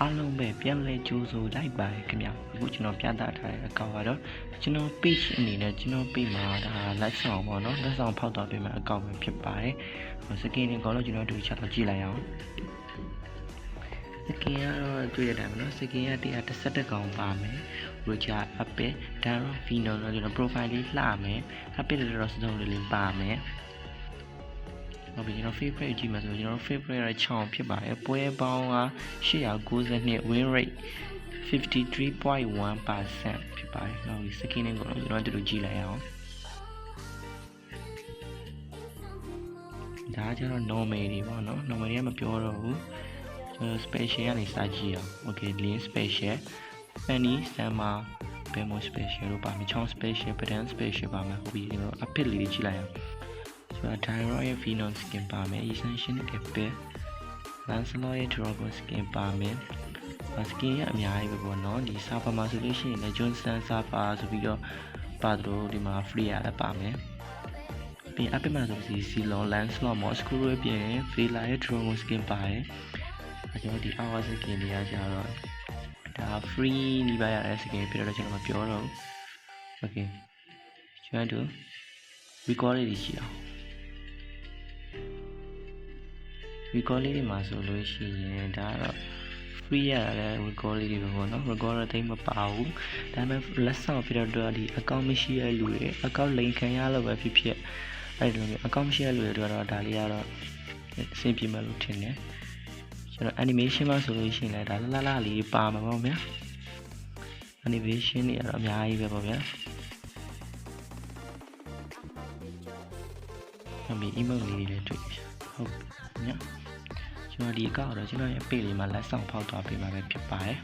အားလုံးပဲပြန်လဲကြိုးစိုးလိုက်ပါတယ်ခင်ဗျအခုကျွန်တော်ပြသထားတဲ့အကောင့်ကတော့ကျွန်တော် page အနေနဲ့ကျွန်တော် page မှာဒါလက်ဆောင်ပေါ့နော်လက်ဆောင်ဖောက်တော့ပေးမယ့်အကောင့်ပဲဖြစ်ပါတယ်စကင်ကိုလည်းကျွန်တော်တို့ချက်တော့ကြည့်လိုက်အောင်စကင်ကတော့တွေ့ရတဲ့အတိုင်းပေါ့နော်စကင်က111ကောင်ပါမယ် Roger Apple Darren Vino တော့ကျွန်တော် profile လေးလှမယ် Apple တော့စုံလေးပါမယ်ဟုတ်ပြီကျွန်တော် favorite ကြည့်မှာဆိုကျွန်တော် favorite ရချောင်းဖြစ်ပါတယ်ပွဲပေါင်းက892 win rate 53.1% ဖြစ်ပါတယ်နောက်ဒီ skin ကိုတော့ကျွန်တော်တို့ကြည့်လိုက်အောင်ဒါကျတော့ normal တွေပေါ့နော် normal တွေကမပြောတော့ဘူးကျွန်တော် special ကနေစကြည့်အောင် okay link special penny summer bemo special လို့ပါမယ်ချောင်း special pattern special ပါမယ်ဟုတ်ပြီကျွန်တော် update လေးကြည့်လိုက်အောင်ဆိုတော့ Dyro ရဲ့ Phenom skin ပါမယ် Essential Apple Lancelot ရဲ့ Dragon skin ပါမယ် skin ရအများကြီးပဲပေါ့နော်ဒီ Safa မှာဆိုလို့ရှိရင်လည်း Johnson Safa ဆိုပြီးတော့ပါတယ်ဒီမှာ free ရပါမယ်ပြီး Apple မှာဆိုစီ Silon Lancelot Moscow ရဲ့ပြင် Vela ရဲ့ Dragon skin ပါတယ်အဲကျွန်တော်ဒီ Hour skin တွေကကျတော့ဒါ free နေပါရတဲ့ skin ဖြစ်တော့ကျွန်တော်မပြောတော့ဘူး Okay ကျွန်တော်တို့ record လေးရှိအောင်record လေးတွေမှာဆိုလို့ရှိရင်ဒါတော့ free ရတဲ့ record လေးတွေပဲပေါ့နော် record တော့တိတ်မပါဘူးဒါပေမဲ့လက်ဆောင်ဖြစ်တော့ဒီ account မရှိတဲ့လူတွေ account link ခံရလို့ပဲဖြစ်ဖြစ်အဲ့လိုမျိုး account မရှိတဲ့လူတွေတော့ဒါလေးကတော့အဆင်ပြေမှလို့ထင်တယ်ကျွန်တော် animation မှာဆိုလို့ရှိရင်လည်းဒါလှလှလေးပါမှာပေါ့ဗျာ animation တွေကတော့အများကြီးပဲပေါ့ဗျာအမေ emote လေးတွေလည်းတွေ့ဟုတ်ညကျွန်တော်ဒီအကောင့်တော့ကျွန်တော်ရဲ့ page လေးမှာလက်ဆောင်ဖောက်သွားပေးမှာပဲဖြစ်ပါတယ်